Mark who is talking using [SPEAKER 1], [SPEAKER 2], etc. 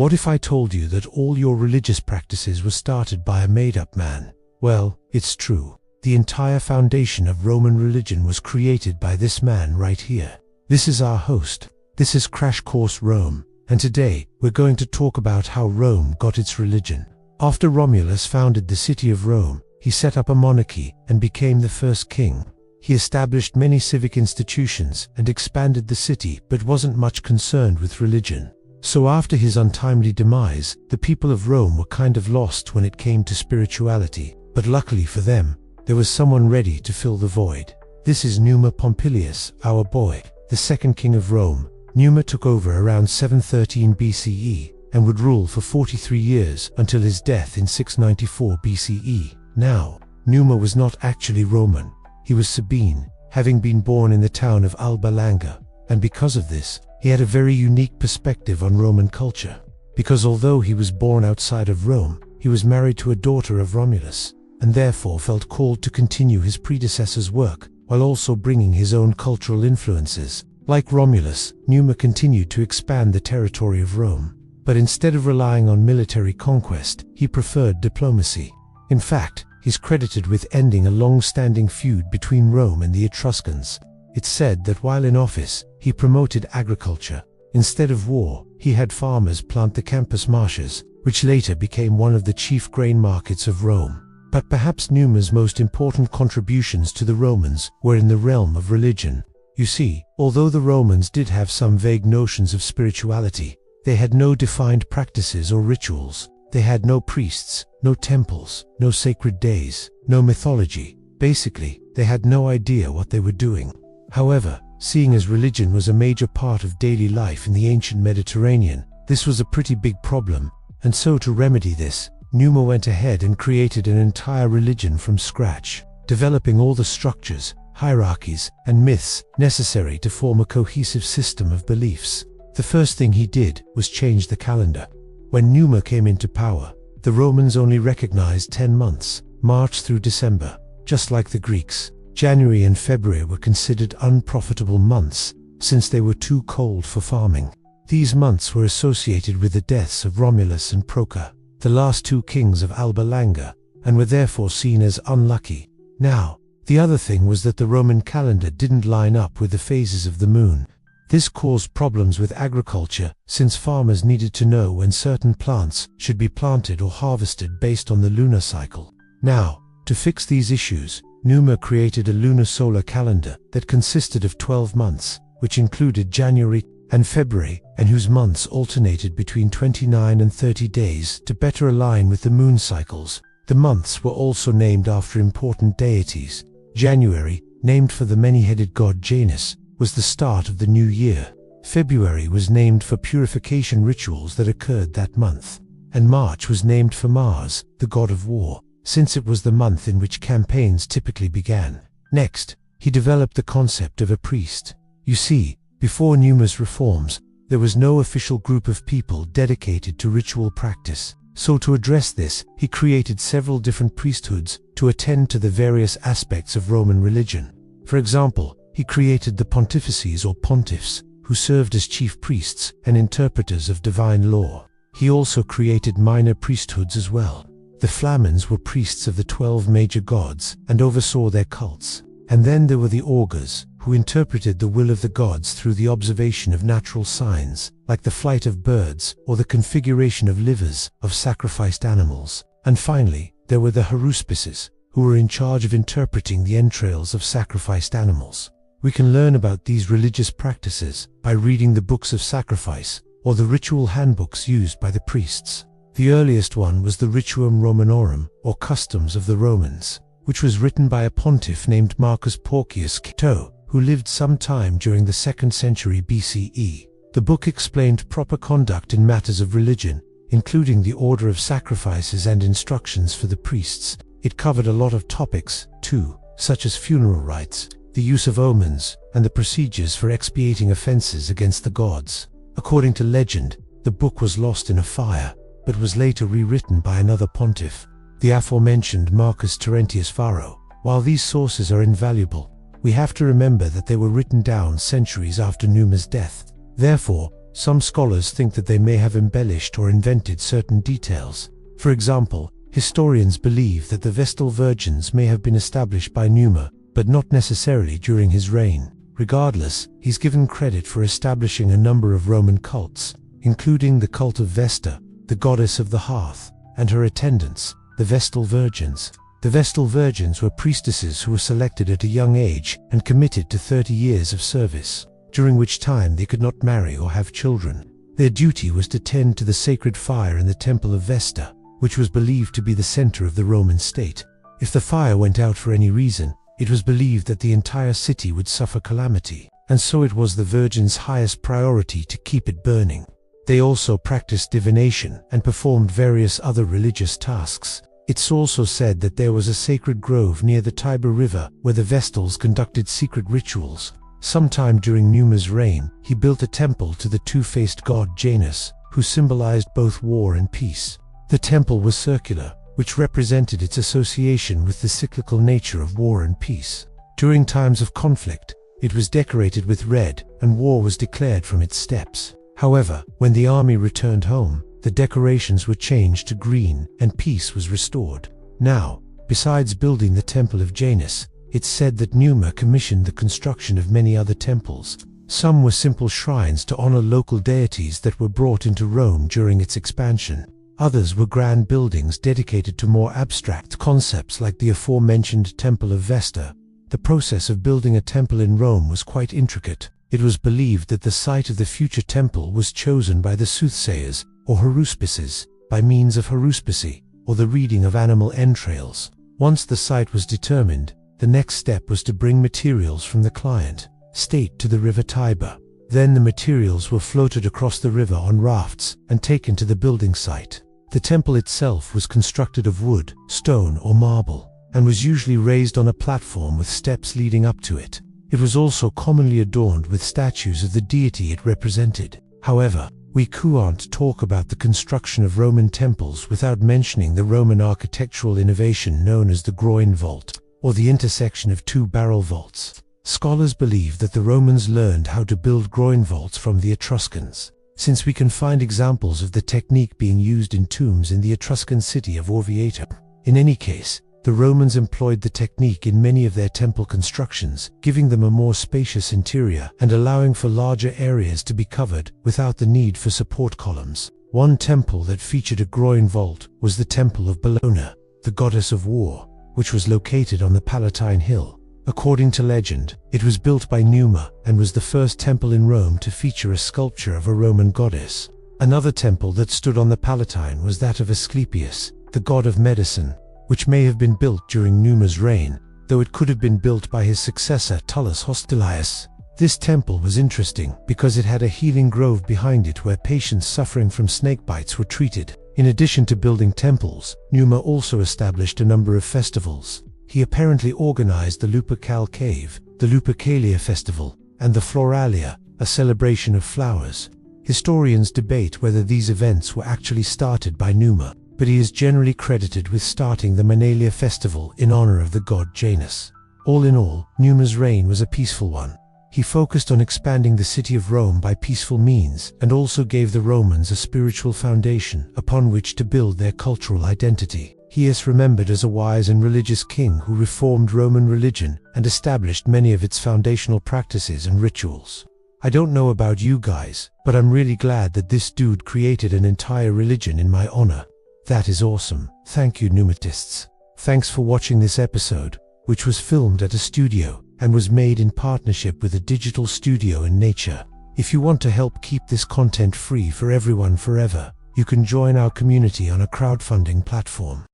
[SPEAKER 1] What if I told you that all your religious practices were started by a made-up man? Well, it's true. The entire foundation of Roman religion was created by this man right here. This is our host. This is Crash Course Rome, and today we're going to talk about how Rome got its religion. After Romulus founded the city of Rome, he set up a monarchy and became the first king. He established many civic institutions and expanded the city, but wasn't much concerned with religion. So after his untimely demise, the people of Rome were kind of lost when it came to spirituality. But luckily for them, there was someone ready to fill the void. This is Numa Pompilius, our boy, the second king of Rome. Numa took over around 713 BCE and would rule for 43 years until his death in 694 BCE. Now, Numa was not actually Roman. He was Sabine, having been born in the town of Alba Longa, and because of this, he had a very unique perspective on Roman culture. Because although he was born outside of Rome, he was married to a daughter of Romulus, and therefore felt called to continue his predecessor's work, while also bringing his own cultural influences. Like Romulus, Numa continued to expand the territory of Rome, but instead of relying on military conquest, he preferred diplomacy. In fact, he's credited with ending a long-standing feud between Rome and the Etruscans. It's said that while in office, he promoted agriculture. Instead of war, he had farmers plant the Campus marshes, which later became one of the chief grain markets of Rome. But perhaps Numa's most important contributions to the Romans were in the realm of religion. You see, although the Romans did have some vague notions of spirituality, they had no defined practices or rituals. They had no priests, no temples, no sacred days, no mythology. Basically, they had no idea what they were doing. However, seeing as religion was a major part of daily life in the ancient Mediterranean, this was a pretty big problem, and so to remedy this, Numa went ahead and created an entire religion from scratch, developing all the structures, hierarchies, and myths necessary to form a cohesive system of beliefs. The first thing he did was change the calendar. When Numa came into power, the Romans only recognized 10 months, March through December. Just like the Greeks, January and February were considered unprofitable months since they were too cold for farming. These months were associated with the deaths of Romulus and Procre, the last two kings of Alba Longa, and were therefore seen as unlucky. Now, the other thing was that the Roman calendar didn't line up with the phases of the moon. This caused problems with agriculture, since farmers needed to know when certain plants should be planted or harvested based on the lunar cycle. Now, to fix these issues, Numa created a lunar-solar calendar that consisted of 12 months, which included January and February, and whose months alternated between 29 and 30 days to better align with the moon cycles. The months were also named after important deities. January, named for the many-headed god Janus, was the start of the new year. February was named for purification rituals that occurred that month, and March was named for Mars, the god of war, since it was the month in which campaigns typically began. Next, he developed the concept of a priest. You see, before Numa's reforms, there was no official group of people dedicated to ritual practice. So to address this, he created several different priesthoods to attend to the various aspects of Roman religion. For example, he created the pontifices or pontiffs, who served as chief priests and interpreters of divine law. He also created minor priesthoods as well. The flamens were priests of the 12 major gods and oversaw their cults. And then there were the augurs, who interpreted the will of the gods through the observation of natural signs, like the flight of birds or the configuration of livers of sacrificed animals. And finally, there were the haruspices, who were in charge of interpreting the entrails of sacrificed animals. We can learn about these religious practices by reading the books of sacrifice or the ritual handbooks used by the priests. The earliest one was the Rituum Romanorum, or Customs of the Romans, which was written by a pontiff named Marcus Porcius Cato, who lived sometime during the 2nd century BCE. The book explained proper conduct in matters of religion, including the order of sacrifices and instructions for the priests. It covered a lot of topics, too, such as funeral rites, the use of omens, and the procedures for expiating offenses against the gods. According to legend, the book was lost in a fire, but was later rewritten by another pontiff, the aforementioned Marcus Terentius Varro. While these sources are invaluable, we have to remember that they were written down centuries after Numa's death. Therefore, Some scholars think that they may have embellished or invented certain details. For example, historians believe that the Vestal Virgins may have been established by Numa, but not necessarily during his reign. Regardless, he's given credit for establishing a number of Roman cults, including the cult of Vesta, the goddess of the hearth, and her attendants, the Vestal Virgins. The Vestal Virgins were priestesses who were selected at a young age and committed to 30 years of service, during which time they could not marry or have children. Their duty was to tend to the sacred fire in the temple of Vesta, which was believed to be the center of the Roman state. If the fire went out for any reason, it was believed that the entire city would suffer calamity, and so it was the virgins' highest priority to keep it burning. They also practiced divination and performed various other religious tasks. It's also said that there was a sacred grove near the Tiber River where the Vestals conducted secret rituals. Sometime during Numa's reign, he built a temple to the two-faced god Janus, who symbolized both war and peace. The temple was circular, which represented its association with the cyclical nature of war and peace. During times of conflict, it was decorated with red, and war was declared from its steps. However, when the army returned home, the decorations were changed to green, and peace was restored. Now, besides building the Temple of Janus, it's said that Numa commissioned the construction of many other temples. Some were simple shrines to honor local deities that were brought into Rome during its expansion. Others were grand buildings dedicated to more abstract concepts like the aforementioned Temple of Vesta. The process of building a temple in Rome was quite intricate. It was believed that the site of the future temple was chosen by the soothsayers, or haruspices, by means of haruspicy, or the reading of animal entrails. Once the site was determined, the next step was to bring materials from the client state to the river Tiber. Then the materials were floated across the river on rafts and taken to the building site. The temple itself was constructed of wood, stone, or marble, and was usually raised on a platform with steps leading up to it. It was also commonly adorned with statues of the deity it represented. However, we can't talk about the construction of Roman temples without mentioning the Roman architectural innovation known as the groin vault, or the intersection of two barrel vaults. Scholars believe that the Romans learned how to build groin vaults from the Etruscans, since we can find examples of the technique being used in tombs in the Etruscan city of Orvieto. In any case, the Romans employed the technique in many of their temple constructions, giving them a more spacious interior and allowing for larger areas to be covered without the need for support columns. One temple that featured a groin vault was the Temple of Bellona, the goddess of war, which was located on the Palatine Hill. According to legend, it was built by Numa and was the first temple in Rome to feature a sculpture of a Roman goddess. Another temple that stood on the Palatine was that of Asclepius, the god of medicine, which may have been built during Numa's reign, though it could have been built by his successor Tullus Hostilius. This temple was interesting because it had a healing grove behind it where patients suffering from snake bites were treated. In addition to building temples, Numa also established a number of festivals. He apparently organized the Lupercal Cave, the Lupercalia Festival, and the Floralia, a celebration of flowers. Historians debate whether these events were actually started by Numa, but he is generally credited with starting the Manalia festival in honor of the god Janus. All in all, Numa's reign was a peaceful one. He focused on expanding the city of Rome by peaceful means and also gave the Romans a spiritual foundation upon which to build their cultural identity. He is remembered as a wise and religious king who reformed Roman religion and established many of its foundational practices and rituals. I don't know about you guys, but I'm really glad that this dude created an entire religion in my honor. That is awesome. Thank you, pneumatists. Thanks for watching this episode, which was filmed at a studio and was made in partnership with a digital studio in nature. If you want to help keep this content free for everyone forever, you can join our community on a crowdfunding platform.